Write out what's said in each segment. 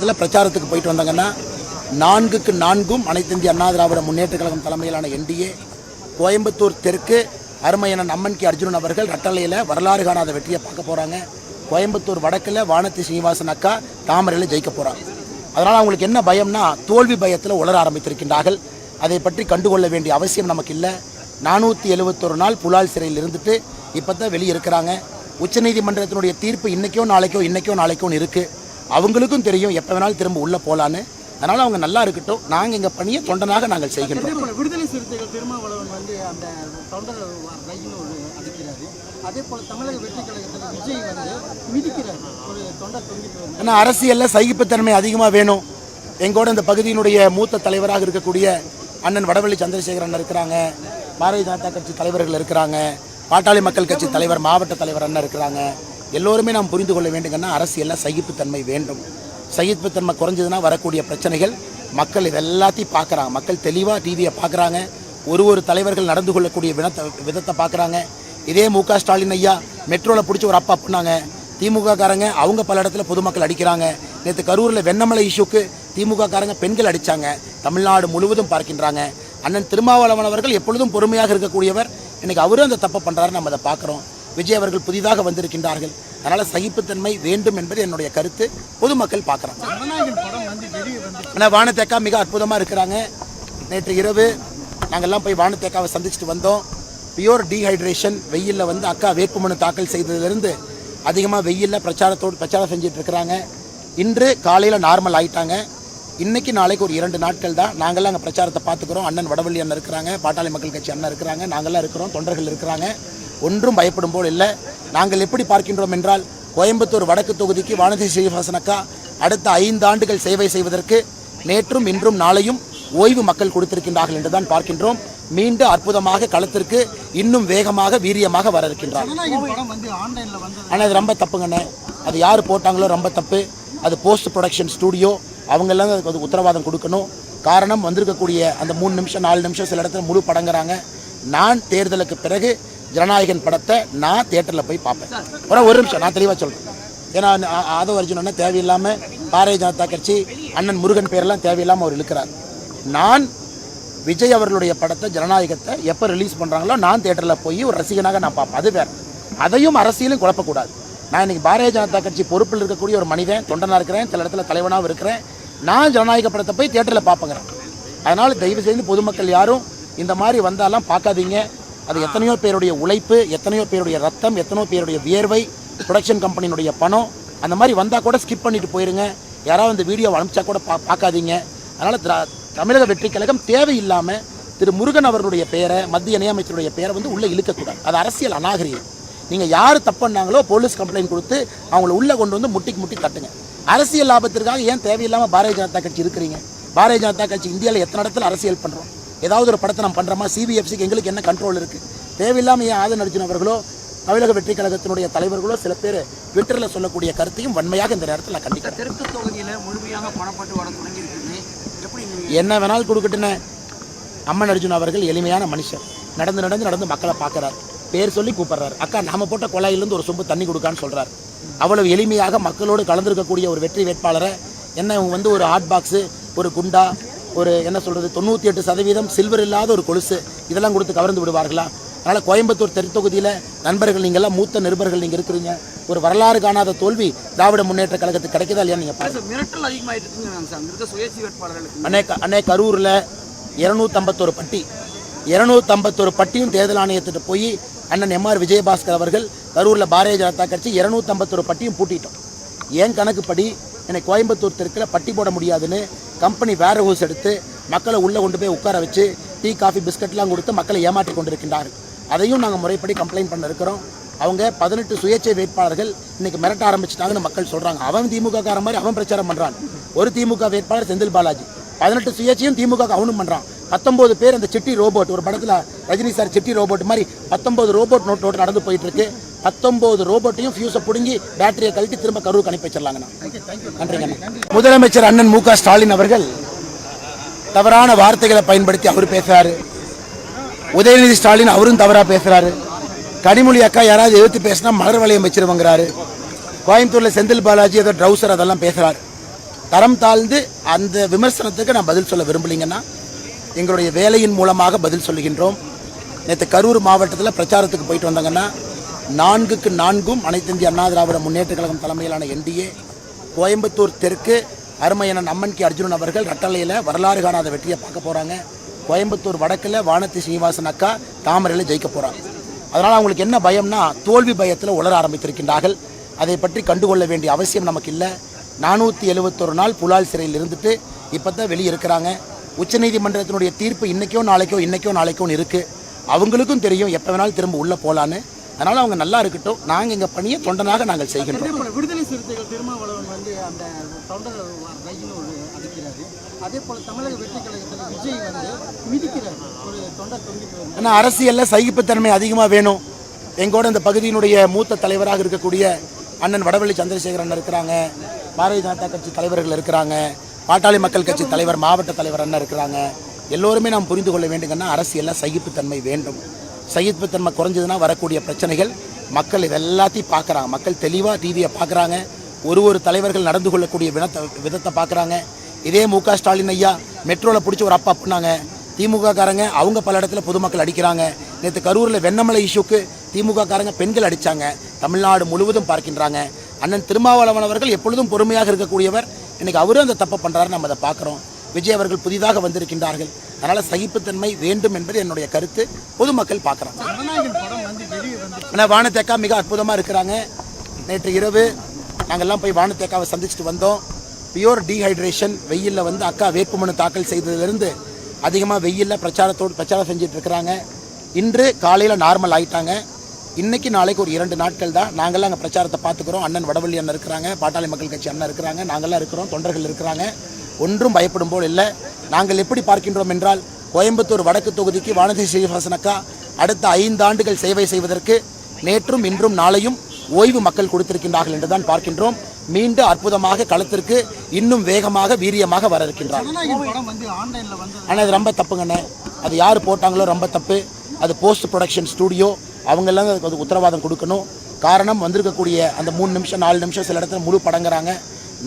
மாவட்டத்தில் பிரச்சாரத்துக்கு போயிட்டு வந்தாங்கன்னா 4க்கு 4 அனைத்து இந்திய அண்ணா திராவிட முன்னேற்ற கழகம் தலைமையிலான என்டிஏ கோயம்புத்தூர் தெற்கு அருமையண்ணன் அம்மன் கே அர்ஜுனன் அவர்கள் ரட்டளையில் வரலாறு காணாத வெற்றியை பார்க்க போகிறாங்க. கோயம்புத்தூர் வடக்கில் வானதி சீனிவாசன் அக்கா தாமரையில் ஜெயிக்க போகிறாங்க. அதனால் அவங்களுக்கு என்ன பயம்னா தோல்வி பயத்தில் உளர ஆரம்பித்திருக்கின்றார்கள். அதை பற்றி கண்டுகொள்ள வேண்டிய அவசியம் நமக்கு இல்லை. 471 நாள் புலால் சிறையில் இருந்துட்டு இப்போ தான் வெளியே இருக்கிறாங்க. உச்சநீதிமன்றத்தினுடைய தீர்ப்பு இன்றைக்கோ நாளைக்கோ இருக்குது. அவங்களுக்கும் தெரியும் எப்போ வேணாலும் திரும்ப உள்ளே போகலான்னு. அதனால் அவங்க நல்லா இருக்கட்டும். நாங்கள் எங்கள் பணியை தொண்டனாக நாங்கள் செய்கின்றோம். விடுதலை சிறுத்தைகள் திருமாவளவன் வந்து அந்த தொண்டர் ரயில் அடிக்கிறாரு. அதே போல் தமிழக வெற்றி கழகத்தில் விஜய் வந்து மிதிக்கிறார் ஒரு தொண்டர் தொங்கிட்டு. ஆனால் அரசியலில் சகிப்புத்தன்மை அதிகமாக வேணும். எங்கூட இந்த பகுதியினுடைய மூத்த தலைவராக இருக்கக்கூடிய அண்ணன் வடவள்ளி சந்திரசேகரன் இருக்கிறாங்க, பாரதிய ஜனதா கட்சி தலைவர்கள் இருக்கிறாங்க, பாட்டாளி மக்கள் கட்சி தலைவர் மாவட்ட தலைவர் அண்ணன் இருக்கிறாங்க. எல்லோருமே நாம் புரிந்து கொள்ள வேண்டுங்கன்னா அரசியலில் சகிப்புத்தன்மை வேண்டும். சகிப்புத்தன்மை குறைஞ்சதுன்னா வரக்கூடிய பிரச்சனைகள் மக்கள் இதெல்லாத்தையும் பார்க்குறாங்க. மக்கள் தெளிவாக டிவியை பார்க்குறாங்க. ஒரு தலைவர்கள் நடந்து கொள்ளக்கூடிய விதத்தை பார்க்குறாங்க. இதே மு.க. ஸ்டாலின் ஐயா மெட்ரோவில் பிடிச்சி ஒரு அப்பா பண்ணாங்க. திமுக காரங்க அவங்க பல இடத்துல பொதுமக்கள் அடிக்கிறாங்க. நேற்று கரூரில் வெண்ணமலை இஷ்யூக்கு திமுக காரங்க பெண்கள் அடித்தாங்க. தமிழ்நாடு முழுவதும் பார்க்கின்றாங்க. அண்ணன் திருமாவளவன் அவர்கள் எப்பொழுதும் பொறுமையாக இருக்கக்கூடியவர். இன்றைக்கி அவரும் அந்த தப்பை பண்ணுறாரு, நம்ம அதை பார்க்குறோம். விஜய் அவர்கள் புதிதாக வந்திருக்கின்றார்கள். அதனால் சகிப்புத்தன்மை வேண்டும் என்பது என்னுடைய கருத்து. பொதுமக்கள் பார்க்குறாங்க. ஆனால் வானத்தேக்கா மிக அற்புதமாக இருக்கிறாங்க. நேற்று இரவு நாங்கள்லாம் போய் வானத்தேக்காவை சந்திச்சுட்டு வந்தோம். பியூர் டீஹைட்ரேஷன் வெயிலில் வந்து அக்கா வேட்புமனு தாக்கல் செய்ததிலிருந்து அதிகமாக வெயிலில் பிரச்சாரம் செஞ்சுட்டு இருக்கிறாங்க. இன்று காலையில் நார்மல் ஆகிட்டாங்க. இன்றைக்கி நாளைக்கு ஒரு 2 நாட்கள் தான். நாங்கள்லாம் அங்கே பிரச்சாரத்தை பார்த்துக்கிறோம். அண்ணன் வடவள்ளி அண்ணன் இருக்கிறாங்க, பாட்டாளி மக்கள் கட்சி அண்ணன் இருக்கிறாங்க, நாங்கள்லாம் இருக்கிறோம், தொண்டர்கள் இருக்கிறாங்க. ஒன்றும் பயப்படும் போல் இல்லை. நாங்கள் எப்படி பார்க்கின்றோம் என்றால் கோயம்புத்தூர் வடக்கு தொகுதிக்கு வானதி சீனிவாசன் அக்கா அடுத்த 5 ஆண்டுகள் சேவை செய்வதற்கு நேற்றும் இன்றும் நாளையும் ஓய்வு மக்கள் கொடுத்திருக்கின்றார்கள் என்றுதான் பார்க்கின்றோம். மீண்டும் அற்புதமாக களத்திற்கு இன்னும் வேகமாக வீரியமாக வர இருக்கின்றார். ஆனால் அது ரொம்ப தப்புங்கண்ணே. அது யார் போட்டாங்களோ ரொம்ப தப்பு. அது போஸ்ட் ப்ரொடக்ஷன் ஸ்டூடியோ, அவங்கெல்லாம் அதுக்கு உத்தரவாதம் கொடுக்கணும். காரணம் வந்திருக்கக்கூடிய அந்த 3 நிமிஷம் 4 நிமிஷம் சில இடத்துல முழு படங்குறாங்க. நான் தேர்தலுக்கு பிறகு ஜனநாயகன் படத்தை நான் தியேட்டரில் போய் பார்ப்பேன். ஒரு நிமிஷம் நான் தெளிவாக சொல்கிறேன். ஏன்னா ஆதவ அர்ஜுனனை தேவையில்லாமல் பாரதிய ஜனதா கட்சி அண்ணன் முருகன் பேரெல்லாம் தேவையில்லாமல் அவர் இழுக்கிறார். நான் விஜய் அவர்களுடைய படத்தை ஜனநாயகத்தை எப்போ ரிலீஸ் பண்ணுறாங்களோ நான் தியேட்டரில் போய் ஒரு ரசிகனாக நான் பார்ப்பேன். அது வேறு. அதையும் அரசியலும் குழப்பக்கூடாது. நான் இன்றைக்கி பாரதிய ஜனதா கட்சி பொறுப்பில் இருக்கக்கூடிய ஒரு மனிதன், தொண்டனாக இருக்கிறேன், சில இடத்துல தலைவனாகவும் இருக்கிறேன். நான் ஜனநாயக படத்தை போய் தியேட்டரில் பார்ப்பேங்கிறேன். அதனால் தயவு செய்து பொதுமக்கள் யாரும் இந்த மாதிரி வந்தாலாம் பார்க்காதீங்க. அது எத்தனையோ பேருடைய உழைப்பு, எத்தனையோ பேருடைய ரத்தம், எத்தனையோ பேருடைய வியர்வை, ப்ரொடக்ஷன் கம்பெனியினுடைய பணம். அந்த மாதிரி வந்தால் கூட ஸ்கிப் பண்ணிட்டு போயிருங்க. யாராவது அந்த வீடியோவை அனுப்பிச்சா கூட பார்க்காதீங்க. அதனால் தமிழக வெற்றி கழகம் தேவையில்லாமல் திரு முருகன் அவர்களுடைய பெயரை, மத்திய இணையமைச்சருடைய பெயரை வந்து உள்ளே இழுக்கக்கூடாது. அது அரசியல் அநாகரிகம். நீங்கள் யார் தப்பு பண்ணாங்களோ போலீஸ் கம்ப்ளைண்ட் கொடுத்து அவங்கள உள்ளே கொண்டு வந்து முட்டி தட்டுங்க. அரசியல் லாபத்திற்காக ஏன் தேவையில்லாமல் பாரதிய ஜனதா கட்சி இருக்கிறீங்க? பாரதிய ஜனதா கட்சி இந்தியாவில் எத்தனை இடத்துல அரசியல் பண்ணுறோம்? ஏதாவது ஒரு படத்தை நம்ம பண்ணுறோமா? சிபிஎஃப்சிக்கு எங்களுக்கு என்ன கண்ட்ரோல் இருக்குது? தேவையில்லாமல் ஏன் ஆதன் அர்ஜுன் அவர்களோ தமிழக வெற்றி கழகத்தினுடைய தலைவர்களோ சில பேர் ட்விட்டரில் சொல்லக்கூடிய கருத்தையும் வன்மையாக இந்த நேரத்தில் நான் கண்டிக்கிறேன். தெற்கு தொகுதியில் முழுமையாக பணப்பட்டு வர தொடங்கியிருக்குன்னு என்ன வேணாலும் கொடுக்கட்டுன்னு. அம்மன் அர்ஜுன் அவர்கள் எளிமையான மனுஷர். நடந்து மக்களை பார்க்குறாரு, பேர் சொல்லி கூப்பிட்றாரு. அக்கா நாம போட்ட குழாயிலிருந்து ஒரு சொம்பு தண்ணி கொடுக்கான்னு சொல்கிறார். அவ்வளவு எளிமையாக மக்களோடு கலந்துருக்கக்கூடிய ஒரு வெற்றி வேட்பாளரை என்ன இவங்க வந்து ஒரு ஹாட் பாக்ஸு, ஒரு குண்டா, ஒரு என்ன சொல்கிறது 98% சில்வர் இல்லாத ஒரு கொலுசு இதெல்லாம் கொடுத்து கவர்ந்து விடுவார்களா? அதனால் கோயம்புத்தூர் தெற்தொகுதியில் நண்பர்கள் நீங்கள்லாம் மூத்த நிருபர்கள் நீங்கள் இருக்கிறீங்க. ஒரு வரலாறு காணாத தோல்வி திராவிட முன்னேற்ற கழகத்துக்கு கிடைக்குதா இல்லையா? நீங்கள் மிரட்டல் அதிகமாகிட்டு அன்னை கரூரில் 251 பட்டி 251 பட்டியும் தேர்தல் ஆணையத்திட்டு போய் அண்ணன் எம்ஆர் விஜயபாஸ்கர் அவர்கள் கரூரில் பாரதிய ஜனதா கட்சி 251 பட்டியும் பூட்டிட்டோம். ஏன் கணக்குப்படி என்னை கோயம்புத்தூர் தெற்கில் பட்டி போட முடியாதுன்னு கம்பெனி வேர் ஹவுஸ் எடுத்து மக்களை உள்ளே கொண்டு போய் உட்கார வச்சு டீ காஃபி பிஸ்கட்லாம் கொடுத்து மக்களை ஏமாற்றி கொண்டிருக்கின்றார்கள். அதையும் நாங்கள் முறைப்படி கம்ப்ளைண்ட் பண்ண இருக்கிறோம். அவங்க 18 சுயேட்சை வேட்பாளர்கள் இன்றைக்கி மிரட்ட ஆரம்பிச்சிட்டாங்கன்னு மக்கள் சொல்கிறாங்க. அவன் திமுக கார மாதிரி அவன் பிரச்சாரம் பண்ணுறான். ஒரு திமுக வேட்பாளர் செந்தில் பாலாஜி 18 சுயேட்சையும் திமுக அவனும் பண்ணுறான். 19 பேர் அந்த சிட்டி ரோபோட், ஒரு படத்தில் ரஜினி சார் சிட்டி ரோபோட் மாதிரி 19 ரோபோட் நோட்டு நடந்து போயிட்டு இருக்கு. 19 ரோபோட்டையும் ஃபியூஸை பிடுங்கி பேட்டரியை கழட்டி திரும்ப கரூருக்கு அனுப்பி வச்சிடலாங்கண்ணா. நன்றிங்கண்ணா. முதலமைச்சர் அண்ணன் மு.க. ஸ்டாலின் அவர்கள் தவறான வார்த்தைகளை பயன்படுத்தி அவர் பேசுறாரு. உதயநிதி ஸ்டாலின் அவரும் தவறாக பேசுறாரு. கனிமொழி அக்கா யாராவது எதிர்த்து பேசினா மலர் வளையம் வச்சிருவங்கிறாரு. கோயம்புத்தூரில் செந்தில் பாலாஜி ஏதோ ட்ரௌசர் அதெல்லாம் பேசுகிறார். தரம் தாழ்ந்து அந்த விமர்சனத்துக்கு நான் பதில் சொல்ல விரும்பலைங்கன்னா எங்களுடைய வேலையின் மூலமாக பதில் சொல்லுகின்றோம். நேற்று கரூர் மாவட்டத்தில் பிரச்சாரத்துக்கு போயிட்டு வந்தாங்கன்னா 4க்கு 4 அனைத்து இந்திய அண்ணா திராவிட முன்னேற்ற கழகம் தலைமையிலான என்டிஏ கோயம்புத்தூர் தெற்கு அருமையண்ணன் அம்மன் கே அர்ஜுனன் அவர்கள் ரட்டளையில் வரலாறு காணாத வெற்றியை பார்க்க போகிறாங்க. கோயம்புத்தூர் வடக்கில் வானதி சீனிவாசன் அக்கா தாமரையில் ஜெயிக்க போகிறாங்க. அதனால் அவங்களுக்கு என்ன பயம்னா தோல்வி பயத்தில் உளர ஆரம்பித்திருக்கின்றார்கள். அதை பற்றி கண்டுகொள்ள வேண்டிய அவசியம் நமக்கு இல்லை. 471 நாள் புலால் சிறையில் இருந்துட்டு இப்போ தான் வெளியே இருக்கிறாங்க. உச்சநீதிமன்றத்தினுடைய தீர்ப்பு இன்றைக்கோ நாளைக்கோ இருக்குது. அவங்களுக்கும் தெரியும் எப்போ வேணாலும் திரும்ப உள்ளே போகலான்னு. அதனால் அவங்க நல்லா இருக்கட்டும். நாங்கள் எங்கள் பணியை தொண்டனாக நாங்கள் செய்கின்றோம். விடுதலை சிறுத்தைகள் திருமாவளவன் வந்து அந்த தொண்டர் ரயில் அடிக்கிறாரு. அதே போல் தமிழக வெற்றி கழகத்தில் விஜய் வந்து மிதிக்கிறார். ஒரு தொண்டர் தொங்கிட்டு ஆனால் அரசியலில் சகிப்புத்தன்மை அதிகமாக வேணும். எங்கூட இந்த பகுதியினுடைய மூத்த தலைவராக இருக்கக்கூடிய அண்ணன் வடவள்ளி சந்திரசேகரன் இருக்கிறாங்க. பாரதிய ஜனதா கட்சி தலைவர்கள் இருக்கிறாங்க. பாட்டாளி மக்கள் கட்சி தலைவர் மாவட்ட தலைவர் அண்ணன் இருக்கிறாங்க. எல்லோருமே நாம் புரிந்து கொள்ள வேண்டுங்கன்னா அரசியலில் சகிப்புத்தன்மை வேண்டும். சகிப்புத்தன்மை குறைஞ்சதுன்னா வரக்கூடிய பிரச்சனைகள் மக்கள் இது எல்லாத்தையும் பார்க்குறாங்க. மக்கள் தெளிவாக டிவியை பார்க்குறாங்க. ஒரு தலைவர்கள் நடந்து கொள்ளக்கூடிய விதத்தை பார்க்குறாங்க. இதே மு.க. ஸ்டாலின் ஐயா மெட்ரோவில் பிடிச்சி ஒரு அப்பா பண்ணாங்க. திமுக காரங்க அவங்க பல இடத்துல பொதுமக்கள் அடிக்கிறாங்க. நேற்று கரூரில் வெண்ணமலை இஷ்யூக்கு திமுக காரங்க பெண்கள் அடித்தாங்க. தமிழ்நாடு முழுவதும் பார்க்கின்றாங்க. அண்ணன் திருமாவளவன் அவர்கள் எப்பொழுதும் பொறுமையாக இருக்கக்கூடியவர். இன்றைக்கி அவரும் அந்த தப்பை பண்ணுறாரு, நம்ம அதை பார்க்குறோம். விஜய் அவர்கள் புதிதாக வந்திருக்கின்றார்கள். அதனால் சகிப்புத்தன்மை வேண்டும் என்பது என்னுடைய கருத்து. பொதுமக்கள் பார்க்குறாங்க. ஆனால் வானத்தேக்கா மிக அற்புதமாக இருக்கிறாங்க. நேற்று இரவு நாங்கள்லாம் போய் வானத்தேக்காவை சந்திச்சுட்டு வந்தோம். பியூர் டீஹைட்ரேஷன் வெயிலில் வந்து அக்கா வேட்புமனு தாக்கல் செய்ததிலிருந்து அதிகமாக வெயிலில் பிரச்சாரம் செஞ்சுட்டு இருக்கிறாங்க. இன்று காலையில் நார்மல் ஆகிட்டாங்க. இன்றைக்கி நாளைக்கு ஒரு 2 நாட்கள் தான். நாங்கள்லாம் அங்கே பிரச்சாரத்தை பார்த்துக்கிறோம். அண்ணன் வடவள்ளி அண்ணன் இருக்கிறாங்க, பாட்டாளி மக்கள் கட்சி அண்ணன் இருக்கிறாங்க, நாங்கள்லாம் இருக்கிறோம், தொண்டர்கள் இருக்கிறாங்க. ஒன்றும் பயப்படும் போல் இல்லை. நாங்கள் எப்படி பார்க்கின்றோம் என்றால் கோயம்புத்தூர் வடக்கு தொகுதிக்கு வானதி சீனிவாசன் அக்கா அடுத்த 5 ஆண்டுகள் சேவை செய்வதற்கு நேற்றும் இன்றும் நாளையும் ஓய்வு மக்கள் கொடுத்திருக்கின்றார்கள் என்று தான் பார்க்கின்றோம். மீண்டும் அற்புதமாக களத்திற்கு இன்னும் வேகமாக வீரியமாக வர இருக்கின்றார். ஆனால் அது ரொம்ப தப்புங்கண்ணே. அது யார் போட்டாங்களோ ரொம்ப தப்பு. அது போஸ்ட் ப்ரொடக்ஷன் ஸ்டூடியோ, அவங்கெல்லாம் அது உத்தரவாதம் கொடுக்கணும். காரணம் வந்திருக்கக்கூடிய அந்த 3 நிமிஷம் 4 நிமிஷம் சில இடத்துல முழு படங்கிறாங்க.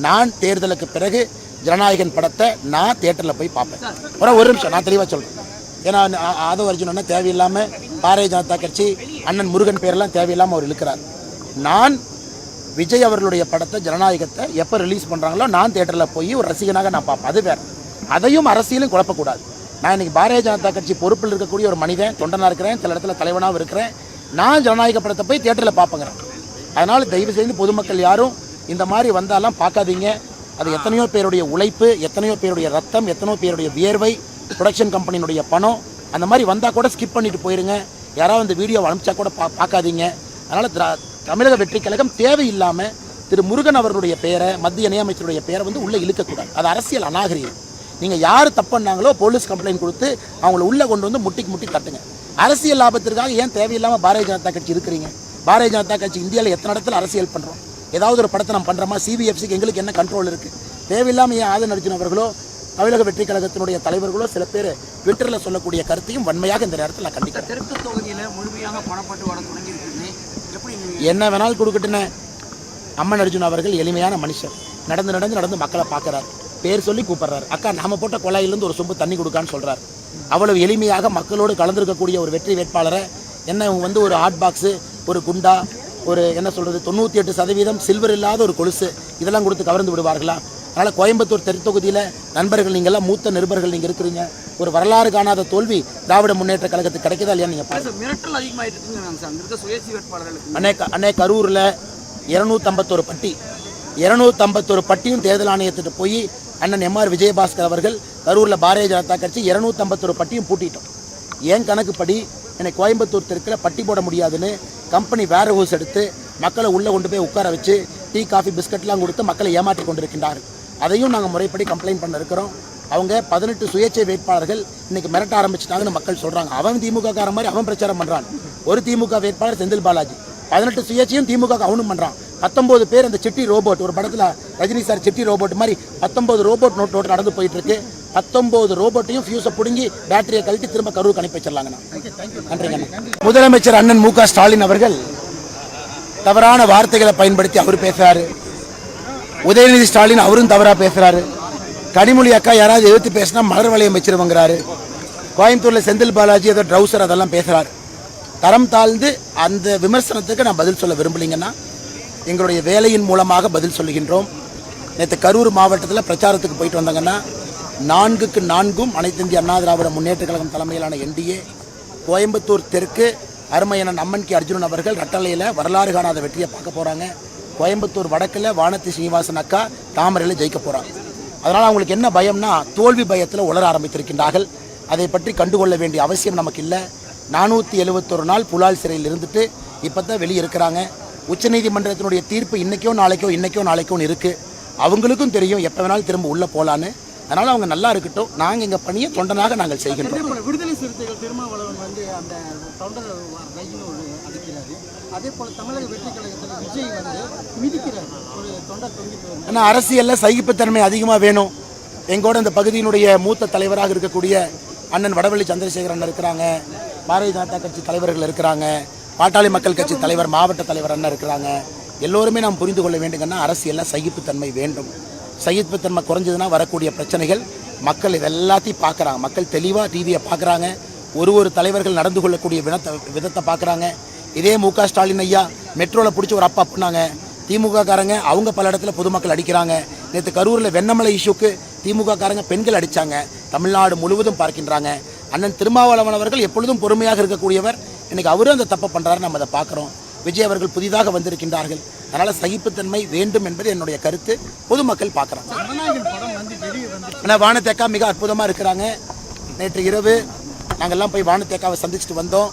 நான் தேர்தலுக்கு பிறகு ஜனநாயகன் படத்தை நான் தியேட்டரில் போய் பார்ப்பேன். ஒரு நிமிஷம் நான் தெளிவாக சொல்கிறேன். ஏன்னா ஆதவ அர்ஜுனன்னா தேவையில்லாமல் பாரதிய ஜனதா கட்சி அண்ணன் முருகன் பேரெல்லாம் தேவையில்லாமல் அவர் இழுக்கிறார். நான் விஜய் அவர்களுடைய படத்தை ஜனநாயகத்தை எப்போ ரிலீஸ் பண்ணுறாங்களோ நான் தியேட்டரில் போய் ஒரு ரசிகனாக நான் பார்ப்பேன். அது வேறு. அதையும் அரசியலும் குழப்பக்கூடாது. நான் இன்றைக்கி பாரதிய ஜனதா கட்சி பொறுப்பில் இருக்கக்கூடிய ஒரு மனிதன், தொண்டனாக இருக்கிறேன், சில இடத்துல தலைவனாகவும் இருக்கிறேன். நான் ஜனநாயக படத்தை போய் தியேட்டரில் பார்ப்பேங்கிறேன். அதனால் தயவு செய்து பொதுமக்கள் யாரும் இந்த மாதிரி வந்தாலாம் பார்க்காதீங்க. அது எத்தனையோ பேருடைய உழைப்பு, எத்தனையோ பேருடைய ரத்தம், எத்தனையோ பேருடைய வியர்வை, ப்ரொடக்ஷன் கம்பெனியினுடைய பணம். அந்த மாதிரி வந்தால் கூட ஸ்கிப் பண்ணிட்டு போயிருங்க. யாராவது இந்த வீடியோவை அனுப்பிச்சா கூட பார்க்காதீங்க. அதனால் தமிழக வெற்றி கழகம் தேவையில்லாமல் திரு முருகன் அவர்களுடைய பெயரை, மத்திய இணையமைச்சருடைய பெயரை வந்து உள்ளே இழுக்கக்கூடாது. அது அரசியல் அநாகரிகம். நீங்கள் யார் தப்புன்னாங்களோ போலீஸ் கம்ப்ளைண்ட் கொடுத்து அவங்கள உள்ளே கொண்டு வந்து முட்டி தட்டுங்க. அரசியல் லாபத்திற்காக ஏன் தேவையில்லாமல் பாரதிய ஜனதா கட்சி இருக்கிறீங்க? பாரதிய ஜனதா கட்சி இந்தியாவில் எத்தனை இடத்துல அரசியல் பண்ணுறோம்? ஏதாவது ஒரு படத்தை நம்ம பண்ணுறோமா? சிபிஎஃப்சிக்கு எங்களுக்கு என்ன கண்ட்ரோல் இருக்குது? தேவையில்லாமல் ஏன் ஆதன் அர்ஜுன் அவர்களோ தமிழக வெற்றி கழகத்தினுடைய தலைவர்களோ சில பேர் ட்விட்டரில் சொல்லக்கூடிய கருத்தையும் வன்மையாக இந்த நேரத்தில் நான் கண்டிக்கிறேன். தெற்கு தொகுதியில் முழுமையாக பணப்பட்டு வர தொடங்கியிருக்குன்னு எப்படி என்ன வேணாலும் கொடுக்கட்டுன்னு அம்மன் அர்ஜுன் அவர்கள் எளிமையான மனுஷர். நடந்து மக்களை பார்க்குறாரு, பேர் சொல்லி கூப்பிட்றாரு. அக்கா நாம போட்ட குழாயிலிருந்து ஒரு சொம்பு தண்ணி கொடுக்கான்னு சொல்கிறார். அவ்வளவு எளிமையாக மக்களோடு கலந்துருக்கக்கூடிய ஒரு வெற்றி வேட்பாளரை என்ன வந்து ஒரு ஹாட் பாக்ஸு, ஒரு குண்டா, ஒரு என்ன சொல்கிறது 98% சில்வர் இல்லாத ஒரு கொலுசு இதெல்லாம் கொடுத்து கவர்ந்து விடுவார்களா? அதனால் கோயம்புத்தூர் தெற்கு தொகுதியில் நண்பர்கள் நீங்கள்லாம் மூத்த நிருபர்கள் நீங்கள் இருக்கிறீங்க. ஒரு வரலாறு காணாத தோல்வி திராவிட முன்னேற்ற கழகத்துக்கு கிடைக்குதா இல்லையா? நீங்கள் மிரட்டல் அதிகமாகிட்டு அன்னை கரூரில் 251 பட்டி 251 பட்டியும் தேர்தல் ஆணையத்திட்டு போய் அண்ணன் எம்ஆர் விஜயபாஸ்கர் அவர்கள் கரூரில் பாரதிய ஜனதா கட்சி 251 பட்டியும் பூட்டிட்டோம். ஏன் கணக்குப்படி என்னை கோயம்புத்தூர் தெற்கில் பட்டி போட முடியாதுன்னு கம்பெனி வேர் ஹவுஸ் எடுத்து மக்களை உள்ளே கொண்டு போய் உட்கார வச்சு டீ காஃபி பிஸ்கட்லாம் கொடுத்து மக்களை ஏமாற்றி கொண்டிருக்கின்றார்கள். அதையும் நாங்கள் முறைப்படி கம்ப்ளைண்ட் பண்ண இருக்கிறோம். அவங்க 18 சுயேட்சை வேட்பாளர்கள் இன்றைக்கி மிரட்ட ஆரம்பிச்சிட்டாங்கன்னு மக்கள் சொல்கிறாங்க. அவன் திமுக கார மாதிரி அவன் பிரச்சாரம் பண்ணுறான். ஒரு திமுக வேட்பாளர் செந்தில் பாலாஜி 18 சுயேட்சையும் திமுக அவனும் பண்ணுறான். 19 பேர் அந்த சிட்டி ரோபோட், ஒரு படத்தில் ரஜினி சார் சிட்டி ரோபோட் மாதிரி 19 ரோபோட் நோட் நடந்து போயிட்டு இருக்கு. 19 ரோபோட்டையும் ஃபியூஸை பிடுங்கி பேட்டரியை கழட்டி திரும்ப கரூருக்கு அனுப்பி வச்சிடலாங்கண்ணா. நன்றிங்கண்ணா. முதலமைச்சர் அண்ணன் மு.க. ஸ்டாலின் அவர்கள் தவறான வார்த்தைகளை பயன்படுத்தி அவர் பேசுறாரு. உதயநிதி ஸ்டாலின் அவரும் தவறாக பேசுகிறாரு. கனிமொழி அக்கா யாராவது எதிர்த்து பேசினா மலர் வளையம் வச்சிருவங்கிறாரு. கோயம்புத்தூரில் செந்தில் பாலாஜி ஏதோ ட்ரௌசர் அதெல்லாம் பேசுகிறாரு. தரம் தாழ்ந்து அந்த விமர்சனத்துக்கு நான் பதில் சொல்ல விரும்பலைங்கன்னா எங்களுடைய வேலையின் மூலமாக பதில் சொல்லுகின்றோம். நேற்று கரூர் மாவட்டத்தில் பிரச்சாரத்துக்கு போயிட்டு வந்தாங்கன்னா 4க்கு 4ம் அனைத்து இந்திய அண்ணா திராவிட முன்னேற்ற கழகம் தலைமையிலான என்டிஏ கோயம்புத்தூர் தெற்கு அருமையனன் அம்மன் கே அர்ஜுனன் அவர்கள் ரட்டளையில் வரலாறு காணாத வெற்றியை பார்க்க போகிறாங்க. கோயம்புத்தூர் வடக்கில் வானதி சீனிவாசன் அக்கா தாமரையில் ஜெயிக்க போகிறாங்க. அதனால் அவங்களுக்கு என்ன பயம்னா தோல்வி பயத்தில் உளர ஆரம்பித்திருக்கின்றார்கள். அதை பற்றி கண்டுகொள்ள வேண்டிய அவசியம் நமக்கு இல்லை. 471 நாள் புலால் சிறையில் இருந்துட்டு இப்போ தான் வெளியே இருக்கிறாங்க. உச்சநீதிமன்றத்தினுடைய தீர்ப்பு இன்றைக்கோ நாளைக்கோ இருக்குது. அவங்களுக்கும் தெரியும் எப்போ வேணாலும் திரும்ப உள்ளே போகலான்னு. அதனால் அவங்க நல்லா இருக்கட்டும். நாங்கள் எங்கள் பணியை தொண்டனாக நாங்கள் செய்கின்றோம். விடுதலை சிறுத்தைகள் திருமாவளவன் வந்து அந்த தொண்டர் ரயில் அடிக்கிறாரு. அதே போல் தமிழக வெற்றி கழகத்தில் விஜய் வந்து மிதிக்கிறார். ஒரு தொண்டர் தொங்கிட்டு. ஆனால் அரசியலில் சகிப்புத்தன்மை அதிகமாக வேணும். எங்கூட இந்த பகுதியினுடைய மூத்த தலைவராக இருக்கக்கூடிய அண்ணன் வடவள்ளி சந்திரசேகரன் இருக்கிறாங்க. பாரதிய ஜனதா கட்சி தலைவர்கள் இருக்கிறாங்க. பாட்டாளி மக்கள் கட்சி தலைவர் மாவட்ட தலைவர் அண்ணன் இருக்கிறாங்க. எல்லோருமே நாம் புரிந்து கொள்ள வேண்டுங்கன்னா அரசியலில் சகிப்புத்தன்மை வேண்டும். சகிப்புத்தன்மை குறைஞ்சதுன்னா வரக்கூடிய பிரச்சனைகள் மக்கள் இதெல்லாத்தையும் பார்க்குறாங்க. மக்கள் தெளிவாக டிவியை பார்க்குறாங்க. ஒரு தலைவர்கள் நடந்து கொள்ளக்கூடிய விதத்தை பார்க்குறாங்க. இதே முக ஸ்டாலின் ஐயா மெட்ரோவில் பிடிச்சி ஒரு அப்பா பண்ணாங்க. திமுக காரங்க அவங்க பல இடத்துல பொதுமக்கள் அடிக்கிறாங்க. நேற்று கரூரில் வெண்ணமலை இஷ்யூக்கு திமுக காரங்க பெண்கள் அடித்தாங்க. தமிழ்நாடு முழுவதும் பார்க்கின்றாங்க. அண்ணன் திருமாவளவன் அவர்கள் எப்பொழுதும் பொறுமையாக இருக்கக்கூடியவர். இன்றைக்கி அவரும் அந்த தப்பை பண்ணுறாரு, நம்ம அதை பார்க்குறோம். விஜய் அவர்கள் புதிதாக வந்திருக்கின்றார்கள். அதனால் சகிப்புத்தன்மை வேண்டும் என்பது என்னுடைய கருத்து. பொதுமக்கள் பார்க்குறாங்க. ஆனால் வானத்தேக்கா மிக அற்புதமாக இருக்கிறாங்க. நேற்று இரவு நாங்கள்லாம் போய் வானத்தேக்காவை சந்திச்சுட்டு வந்தோம்.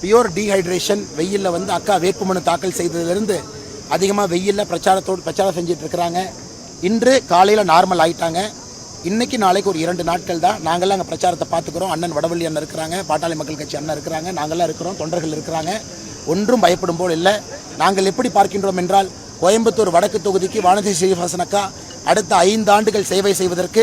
Pure dehydration. வெயிலில் வந்து அக்கா வேட்புமனு தாக்கல் செய்ததிலிருந்து அதிகமாக வெயிலில் பிரச்சாரம் செஞ்சுட்டு இருக்கிறாங்க. இன்று காலையில் நார்மல் ஆகிட்டாங்க. இன்றைக்கி நாளைக்கு ஒரு 2 நாட்கள் தான். நாங்கள்லாம் அங்கே பிரச்சாரத்தை பார்த்துக்கிறோம். அண்ணன் வடவள்ளி அண்ணன் இருக்கிறாங்க, பாட்டாளி மக்கள் கட்சி அண்ணன் இருக்கிறாங்க, நாங்கள்லாம் இருக்கிறோம், தொண்டர்கள் இருக்கிறாங்க. ஒன்றும் பயப்படும் போல் இல்லை. நாங்கள் எப்படி பார்க்கின்றோம் என்றால் கோயம்புத்தூர் வடக்கு தொகுதிக்கு வானதி சீனிவாசன் அக்கா அடுத்த 5 ஆண்டுகள் சேவை செய்வதற்கு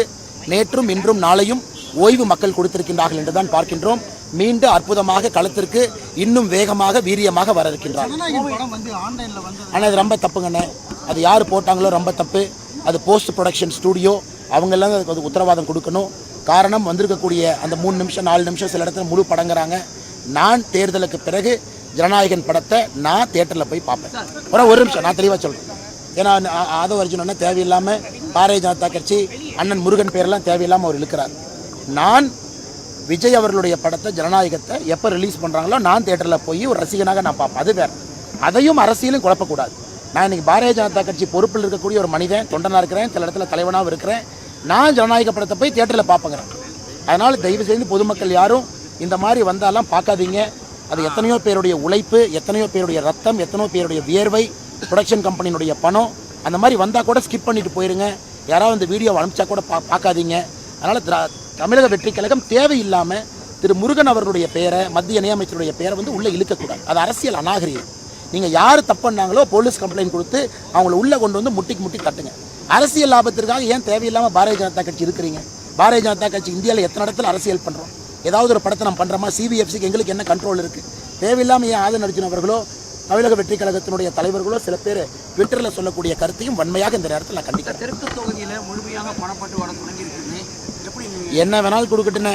நேற்றும் இன்றும் நாளையும் ஓய்வு மக்கள் கொடுத்திருக்கின்றார்கள் என்று தான் பார்க்கின்றோம். மீண்டும் அற்புதமாக களத்திற்கு இன்னும் வேகமாக வீரியமாக வர இருக்கின்றார். ஆனால் அது ரொம்ப தப்புங்கண்ணே. அது யார் போட்டாங்களோ ரொம்ப தப்பு. அது போஸ்ட் ப்ரொடக்ஷன் ஸ்டூடியோ, அவங்கெல்லாம் அதுக்கு உத்தரவாதம் கொடுக்கணும். காரணம் வந்திருக்கக்கூடிய அந்த 3 நிமிஷம் 4 நிமிஷம் சில இடத்துல முழு படங்குறாங்க. நான் தேர்தலுக்கு பிறகு ஜனநாயகன் படத்தை நான் தியேட்டரில் போய் பார்ப்பேன். ஒரு நிமிஷம் நான் தெளிவாக சொல்கிறேன். ஏன்னா ஆதவ அர்ஜுனன்னா தேவையில்லாமல் பாரதிய ஜனதா கட்சி அண்ணன் முருகன் பேரெல்லாம் தேவையில்லாமல் அவர் இழுக்கிறார். நான் விஜய் அவர்களுடைய படத்தை ஜனநாயகத்தை எப்போ ரிலீஸ் பண்ணுறாங்களோ நான் தியேட்டரில் போய் ஒரு ரசிகனாக நான் பார்ப்பேன். அது வேறு. அதையும் அரசியலும் குழப்பக்கூடாது. நான் இன்றைக்கி பாரதிய ஜனதா கட்சி பொறுப்பில் இருக்கக்கூடிய ஒரு மனிதன், தொண்டனாக இருக்கிறேன், சில இடத்துல தலைவனாகவும் இருக்கிறேன். நான் ஜனநாயக படத்தை போய் தியேட்டரில் பார்ப்பேங்கிறேன். அதனால் தயவு செய்து பொதுமக்கள் யாரும் இந்த மாதிரி வந்தாலாம் பார்க்காதீங்க. அது எத்தனையோ பேருடைய உழைப்பு, எத்தனையோ பேருடைய ரத்தம், எத்தனையோ பேருடைய வியர்வை, ப்ரொடக்ஷன் கம்பெனியினுடைய பணம். அந்த மாதிரி வந்தால் கூட ஸ்கிப் பண்ணிட்டு போயிருங்க. யாராவது இந்த வீடியோ அனுப்பிச்சா கூட பார்க்காதீங்க. அதனால் தமிழக வெற்றி கழகம் தேவையில்லாமல் திரு முருகன் அவர்களுடைய பெயரை, மத்திய இணையமைச்சருடைய பெயரை வந்து உள்ளே இழுக்கக்கூடாது. அது அரசியல் அநாகரிகம். நீங்கள் யார் தப்பு பண்ணாங்களோ போலீஸ் கம்ப்ளைண்ட் கொடுத்து அவங்கள உள்ளே கொண்டு வந்து முட்டி தட்டுங்க. அரசியல் லாபத்திற்காக ஏன் தேவையில்லாமல் பாரதிய ஜனதா கட்சி இருக்கிறீங்க? பாரதிய ஜனதா கட்சி இந்தியாவில் எத்தனை இடத்துல அரசியல் பண்ணுறோம்? ஏதாவது ஒரு படத்தை நம்ம பண்ணுறோமா? சிபிஎஃப்சிக்கு எங்களுக்கு என்ன கண்ட்ரோல் இருக்குது? தேவையில்லாமல் ஏன் ஆதன் அர்ஜுன் அவர்களோ தமிழக வெற்றி கழகத்தினுடைய தலைவர்களோ சில பேர் ட்விட்டரில் சொல்லக்கூடிய கருத்தையும் வன்மையாக இந்த நேரத்தில் நான் கண்டிக்கிறேன். தெற்கு தொகுதியில் முழுமையாக பணப்பட்டு வர தொடங்கியிருக்குன்னு எப்படி என்ன வேணாலும் கொடுக்கட்டுன்னு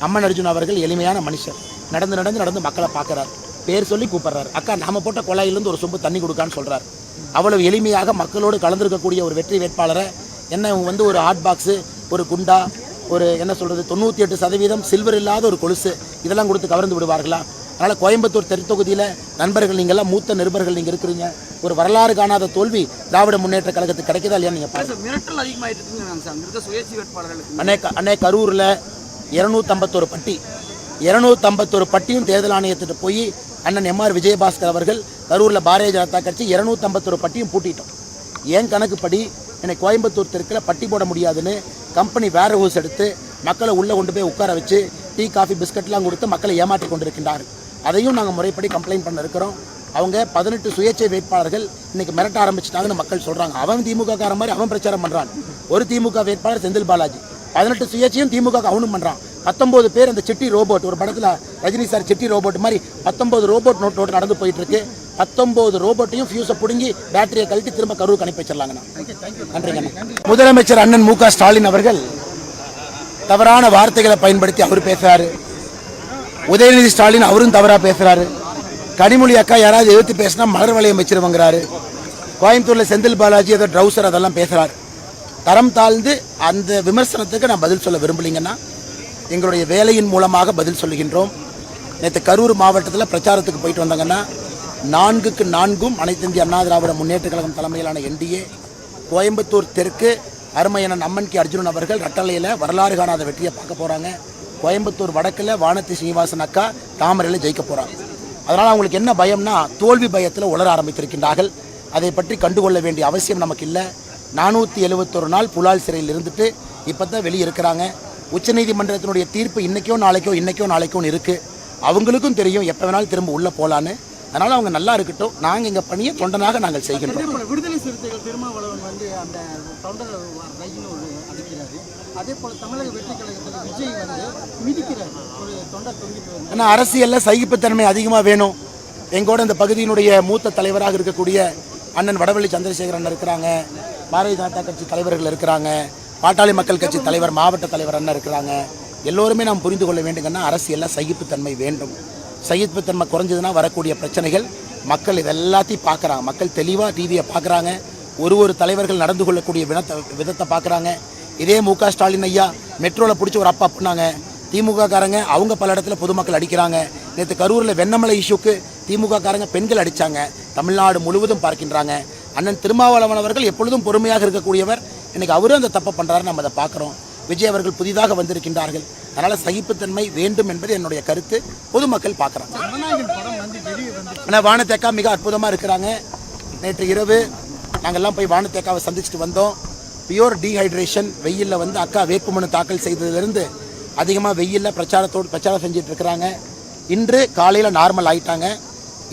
அம்மன் அர்ஜுன் அவர்கள் எளிமையான மனுஷர். நடந்து மக்களை பார்க்குறாரு. பேர் சொல்லி கூப்பிட்றாரு. அக்கா நாம போட்ட குழாயிலிருந்து ஒரு சொம்பு தண்ணி கொடுக்கான்னு சொல்கிறார். அவ்வளவு எளிமையாக மக்களோடு கலந்துருக்கக்கூடிய ஒரு வெற்றி வேட்பாளரை என்ன வந்து ஒரு ஹாட் பாக்ஸு, ஒரு குண்டா, ஒரு என்ன சொல்கிறது 98% சில்வர் இல்லாத ஒரு கொலுசு இதெல்லாம் கொடுத்து கவர்ந்து விடுவார்களா? அதனால் கோயம்புத்தூர் தெற்தொகுதியில் நண்பர்கள் நீங்கள்லாம் மூத்த நிருபர்கள் நீங்கள் இருக்கிறீங்க. ஒரு வரலாறு காணாத தோல்வி திராவிட முன்னேற்ற கழகத்துக்கு கிடைக்குதா இல்லையா? நீங்கள் பாருங்கள். மிரட்டல் அதிகமாகிட்டு சுயேட்சை வேட்பாளர்களுக்கு அன்னைக்கு கரூரில் 251 பட்டி 251 பட்டியும் தேர்தல் ஆணையத்திட்டு போய் அண்ணன் எம்ஆர் விஜயபாஸ்கர் அவர்கள் கரூரில் பாரதிய ஜனதா கட்சி 251 பட்டியும் பூட்டிட்டோம். ஏன் கணக்குப்படி என்னை கோயம்புத்தூர் தெற்கில் பட்டி போட முடியாதுன்னு கம்பெனி வேர் ஹவுஸ் எடுத்து மக்களை உள்ளே கொண்டு போய் உட்கார வச்சு டீ காஃபி பிஸ்கட்லாம் கொடுத்து மக்களை ஏமாற்றி கொண்டிருக்கின்றார்கள். அதையும் நாங்கள் முறைப்படி கம்ப்ளைண்ட் பண்ண இருக்கிறோம். அவங்க 18 சுயேட்சை வேட்பாளர்கள் இன்றைக்கி மிரட்ட ஆரம்பிச்சிட்டாங்கன்னு மக்கள் சொல்கிறாங்க. அவன் திமுக கார மாதிரி அவன் பிரச்சாரம் பண்ணுறான். ஒரு திமுக வேட்பாளர் செந்தில் பாலாஜி 18 சுயேட்சையும் திமுக அவனும் பண்ணுறான். 19 பேர் அந்த சிட்டி ரோபோட், ஒரு படத்தில் ரஜினி சார் சிட்டி ரோபோட் மாதிரி 19 ரோபோட் நோட் நடந்து போயிட்டுருக்கு. 19 ரோபோட்டையும் ஃபியூஸை பிடுங்கி பேட்டரியை கழட்டி திரும்ப கரூருக்கு அனுப்பி வச்சிடலாங்கண்ணா. நன்றிங்கண்ணா. முதலமைச்சர் அண்ணன் மு க ஸ்டாலின் அவர்கள் தவறான வார்த்தைகளை பயன்படுத்தி அவர் பேசுறாரு. உதயநிதி ஸ்டாலின் அவரும் தவறா பேசுறாரு. கனிமொழி அக்கா யாராவது எதிர்த்து பேசினா மலர் வளையம் வச்சிருவங்கிறாரு. கோயம்புத்தூர்ல செந்தில் பாலாஜி ஏதோ ட்ரௌசர் அதெல்லாம் பேசுறாரு. தரம் தாழ்ந்து அந்த விமர்சனத்துக்கு நான் பதில் சொல்ல விரும்பலிங்கன்னா எங்களுடைய வேலையின் மூலமாக பதில் சொல்லுகின்றோம். நேற்று கரூர் மாவட்டத்தில் பிரச்சாரத்துக்கு போயிட்டு வந்தாங்கன்னா 4க்கு 4ம் அனைத்து இந்திய அண்ணா திராவிட முன்னேற்ற கழகம் தலைமையிலான என்டிஏ கோயம்புத்தூர் தெற்கு அருமையண்ணன் அம்மன் கே அர்ஜுனன் அவர்கள் ரட்டளையில் வரலாறு காணாத வெற்றியை பார்க்க போகிறாங்க. கோயம்புத்தூர் வடக்கில் வானதி சீனிவாசன் அக்கா தாமரையில் ஜெயிக்க போகிறாங்க. அதனால் அவங்களுக்கு என்ன பயம்னா தோல்வி பயத்தில் உளர ஆரம்பித்திருக்கின்றார்கள். அதை பற்றி கண்டுகொள்ள வேண்டிய அவசியம் நமக்கு இல்லை. 471 நாள் புலால் சிறையில் இருந்துட்டு இப்போ தான் வெளியே இருக்கிறாங்க. உச்சநீதிமன்றத்தினுடைய தீர்ப்பு இன்றைக்கோ நாளைக்கோ இருக்குது. அவங்களுக்கும் தெரியும் எப்போ வேணாலும் திரும்ப உள்ளே போகலான்னு. அதனால் அவங்க நல்லா இருக்கட்டும். நாங்கள் எங்கள் பணியை தொண்டனாக நாங்கள் செய்கின்றோம். விடுதலை சிறுத்தைகள் திருமாவளவன் வந்து அந்த தொண்டர் ரயில் ஒரு அடிக்கிறாரு. அதே போல் தமிழக வெற்றி கழகத்தில் விஜய் வந்து மிதிக்கிறார் ஒரு தொண்டர் தொங்கிட்டு. ஆனால் அரசியலில் சகிப்புத்தன்மை அதிகமாக வேணும். எங்கூட இந்த பகுதியினுடைய மூத்த தலைவராக இருக்கக்கூடிய அண்ணன் வடவள்ளி சந்திரசேகரன் இருக்கிறாங்க. பாரதிய ஜனதா கட்சி தலைவர்கள் இருக்கிறாங்க. பாட்டாளி மக்கள் கட்சி தலைவர் மாவட்ட தலைவர் அண்ணன் இருக்கிறாங்க. எல்லோருமே நாம் புரிந்து கொள்ள வேண்டுங்கன்னா அரசியலில் சகிப்புத்தன்மை வேண்டும். சகிப்புத்தன்மை குறைஞ்சதுன்னா வரக்கூடிய பிரச்சனைகள் மக்கள் இதெல்லாத்தையும் பார்க்குறாங்க. மக்கள் தெளிவாக டிவியை பார்க்குறாங்க. ஒரு தலைவர்கள் நடந்து கொள்ளக்கூடிய விதத்தை பார்க்குறாங்க. இதே மு க ஸ்டாலின் ஐயா மெட்ரோவில் பிடிச்சி ஒரு அப்பா பண்ணாங்க. திமுக காரங்க அவங்க பல இடத்துல பொதுமக்கள் அடிக்கிறாங்க. நேற்று கரூரில் வெண்ணமலை இஷ்யூக்கு திமுக காரங்க பெண்கள் அடித்தாங்க. தமிழ்நாடு முழுவதும் பார்க்கின்றாங்க. அண்ணன் திருமாவளவன் அவர்கள் எப்பொழுதும் பொறுமையாக இருக்கக்கூடியவர். இன்றைக்கி அவரும் அந்த தப்பை பண்ணுறாரு, நம்ம அதை பார்க்குறோம். விஜய் அவர்கள் புதிதாக வந்திருக்கின்றார்கள். அதனால் சகிப்புத்தன்மை வேண்டும் என்பது என்னுடைய கருத்து. பொதுமக்கள் பார்க்குறாங்க. ஆனால் வானத்தேக்கா மிக அற்புதமாக இருக்கிறாங்க. நேற்று இரவு நாங்கள்லாம் போய் வானத்தேக்காவை சந்திச்சுட்டு வந்தோம். பியூர் டீஹைட்ரேஷன் வெயிலில் வந்து அக்கா வேட்புமனு தாக்கல் செய்ததிலிருந்து அதிகமாக வெயிலில் பிரச்சாரம் செஞ்சுட்டு இருக்கிறாங்க. இன்று காலையில் நார்மல் ஆகிட்டாங்க.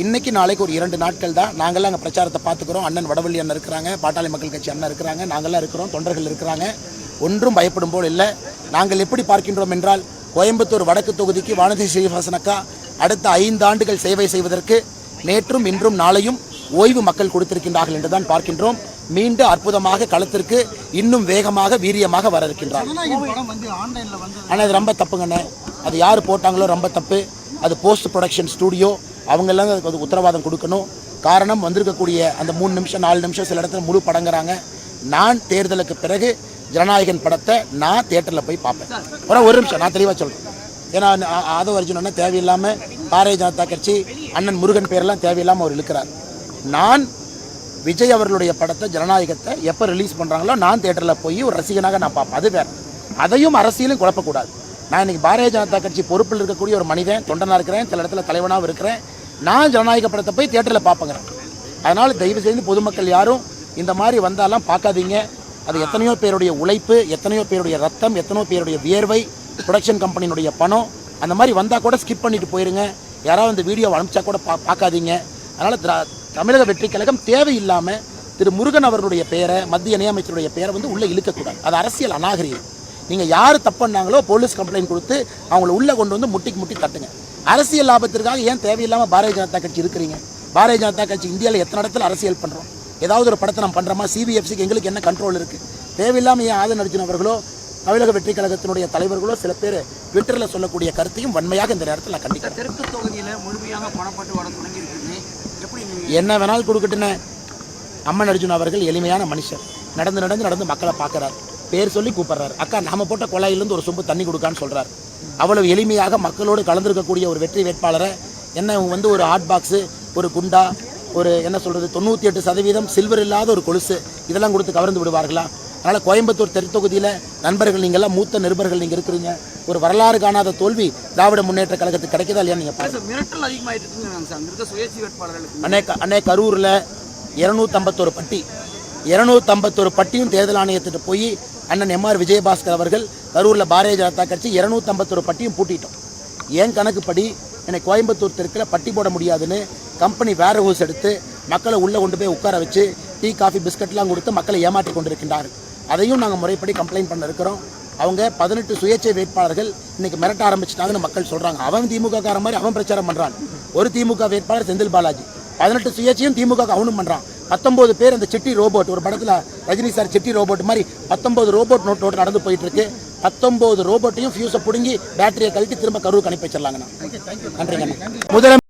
இன்றைக்கி நாளைக்கு ஒரு 2 நாட்கள் தான். நாங்கள்லாம் அங்கே பிரச்சாரத்தை பார்த்துக்கிறோம். அண்ணன் வடவள்ளி அண்ணன் இருக்கிறாங்க, பாட்டாளி மக்கள் கட்சி அண்ணன் இருக்கிறாங்க, நாங்கள்லாம் இருக்கிறோம், தொண்டர்கள் இருக்கிறாங்க. ஒன்றும் பயப்படும் போல் இல்லை. நாங்கள் எப்படி பார்க்கின்றோம் என்றால் கோயம்புத்தூர் வடக்கு தொகுதிக்கு வானதி ஸ்ரீனிவாசன் அக்கா அடுத்த 5 ஆண்டுகள் சேவை செய்வதற்கு நேற்றும் இன்றும் நாளையும் ஓய்வு மக்கள் கொடுத்திருக்கின்றார்கள் என்று தான் பார்க்கின்றோம். மீண்டும் அற்புதமாக களத்திற்கு இன்னும் வேகமாக வீரியமாக வர இருக்கின்றார். ஆனால் இது ரொம்ப தப்புங்கண்ணே. அது யார் போட்டாங்களோ ரொம்ப தப்பு. அது போஸ்ட் ப்ரொடக்ஷன் ஸ்டூடியோ, அவங்கெல்லாம் அதுக்கு உத்தரவாதம் கொடுக்கணும். காரணம் வந்திருக்கக்கூடிய அந்த 3 நிமிஷம் 4 நிமிஷம் சில இடத்துல முழு படங்குறாங்க. நான் தேர்தலுக்கு பிறகு ஜனநாயகன் படத்தை நான் தியேட்டரில் போய் பார்ப்பேன். ஒரு நிமிஷம் நான் தெளிவாக சொல்கிறேன். ஏன்னா ஆதவ அர்ஜுனன்னா தேவையில்லாமல் பாரதிய ஜனதா கட்சி அண்ணன் முருகன் பேரெல்லாம் தேவையில்லாமல் அவர் இழுக்கிறார். நான் விஜய் அவர்களுடைய படத்தை ஜனநாயகத்தை எப்போ ரிலீஸ் பண்ணுறாங்களோ நான் தியேட்டரில் போய் ஒரு ரசிகனாக நான் பார்ப்பேன். அது வேறு. அதையும் அரசியலும் குழப்பக்கூடாது. நான் இன்றைக்கி பாரதிய ஜனதா கட்சி பொறுப்பில் இருக்கக்கூடிய ஒரு மனிதன், தொண்டனாக இருக்கிறேன், சில இடத்துல தலைவனாகவும் இருக்கிறேன். நான் ஜனநாயக படத்தை போய் தியேட்டரில் பார்ப்பேங்கிறேன். அதனால் தயவு செய்து பொதுமக்கள் யாரும் இந்த மாதிரி வந்தாலாம் பார்க்காதீங்க. அது எத்தனையோ பேருடைய உழைப்பு, எத்தனையோ பேருடைய ரத்தம், எத்தனையோ பேருடைய வியர்வை, ப்ரொடக்ஷன் கம்பெனியினுடைய பணம். அந்த மாதிரி வந்தால் கூட ஸ்கிப் பண்ணிட்டு போயிருங்க. யாராவது அந்த வீடியோவை அனுப்பிச்சா கூட பார்க்காதீங்க. அதனால் தமிழக வெற்றி கழகம் தேவையில்லாமல் திரு முருகன் அவர்களுடைய பெயரை, மத்திய இணையமைச்சருடைய பெயரை வந்து உள்ளே இழுக்கக்கூடாது. அது அரசியல் அநாகரிகம். நீங்கள் யார் தப்பு பண்ணாங்களோ போலீஸ் கம்ப்ளைண்ட் கொடுத்து அவங்கள உள்ளே கொண்டு வந்து முட்டி தட்டுங்க. அரசியல் லாபத்திற்காக ஏன் தேவையில்லாமல் பாரதிய ஜனதா கட்சி இருக்கிறீங்க? பாரதிய ஜனதா கட்சி இந்தியாவில் எத்தனை இடத்துல அரசியல் பண்ணுறோம்? ஏதாவது ஒரு படத்தை நம்ம பண்ணுறோமா? சிபிஎஃப்சிக்கு எங்களுக்கு என்ன கண்ட்ரோல் இருக்குது? தேவையில்லாமல் ஏன் ஆதன் அர்ஜுன் அவர்களோ தமிழக வெற்றி கழகத்தினுடைய தலைவர்களோ சில பேர் ட்விட்டரில் சொல்லக்கூடிய கருத்தையும் வன்மையாக இந்த நேரத்தில் நான் கண்டிக்கிறேன். தெற்கு தொகுதியில் முழுமையாக பணப்பட்டு வர தொடங்கியிருக்குது. எப்படி என்ன வேணாலும் கொடுக்கட்டுன்னு அம்மன் அர்ஜுன் அவர்கள் எளிமையான மனுஷர். நடந்து மக்களை பார்க்குறாரு. பேர் சொல்லி கூப்பிட்றாரு. அக்கா நாம போட்ட குழாயிலிருந்து ஒரு சொம்பு தண்ணி கொடுக்கான்னு சொல்கிறார். அவ்வளவு எளிமையாக மக்களோடு கலந்துருக்கக்கூடிய ஒரு வெற்றி வேட்பாளரை என்ன வந்து ஒரு ஹாட் பாக்ஸு, ஒரு குண்டா, ஒரு என்ன சொல்கிறது 98% சில்வர் இல்லாத ஒரு கொலுசு இதெல்லாம் கொடுத்து கவர்ந்து விடுவார்களா? அதனால் கோயம்புத்தூர் தெற்தொகுதியில் நண்பர்கள் நீங்கள்லாம் மூத்த நிருபர்கள் நீங்கள் இருக்கிறீங்க. ஒரு வரலாறு காணாத தோல்வி திராவிட முன்னேற்ற கழகத்துக்கு கிடைக்குதா இல்லையா? நீங்கள் மிரட்டல் அதிகமாகிட்டு அண்ணே கரூரில் 251 பட்டி 251 பட்டியும் தேர்தல் ஆணையத்திட்டு போய் அண்ணன் எம்ஆர் விஜயபாஸ்கர் அவர்கள் கரூரில் பாரதிய ஜனதா கட்சி 251 பட்டியும் பூட்டிட்டோம். ஏன் கணக்குப்படி என்னை கோயம்புத்தூர் தெற்கில் பட்டி போட முடியாதுன்னு கம்பெனி வேர் ஹவுஸ் எடுத்து மக்களை உள்ளே கொண்டு போய் உட்கார வச்சு டீ காஃபி பிஸ்கட்லாம் கொடுத்து மக்களை ஏமாற்றி கொண்டிருக்கின்றார்கள். அதையும் நாங்கள் முறைப்படி கம்ப்ளைண்ட் பண்ண இருக்கிறோம். அவங்க 18 சுயேட்சை வேட்பாளர்கள் இன்றைக்கி மிரட்ட ஆரம்பிச்சிட்டாங்கன்னு மக்கள் சொல்கிறாங்க. அவன் திமுக கார மாதிரி அவன் பிரச்சாரம் பண்ணுறான். ஒரு திமுக வேட்பாளர் செந்தில் பாலாஜி 18 சுயேட்சையும் திமுக அவனும் பண்ணுறான். 19 பேர் அந்த சிட்டி ரோபோட், ஒரு படத்தில் ரஜினி சார் சிட்டி ரோபோட் மாதிரி 19 ரோபோட் நோட் நடந்து போயிட்டு இருக்கு. 19 ரோபோட்டையும் ஃபியூஸை பிடுங்கி பேட்டரியை கழட்டி திரும்ப கரூருக்கு அனுப்பி வச்சிடலாங்கண்ணா. நன்றிங்கண்ணா. முதலமைச்சர்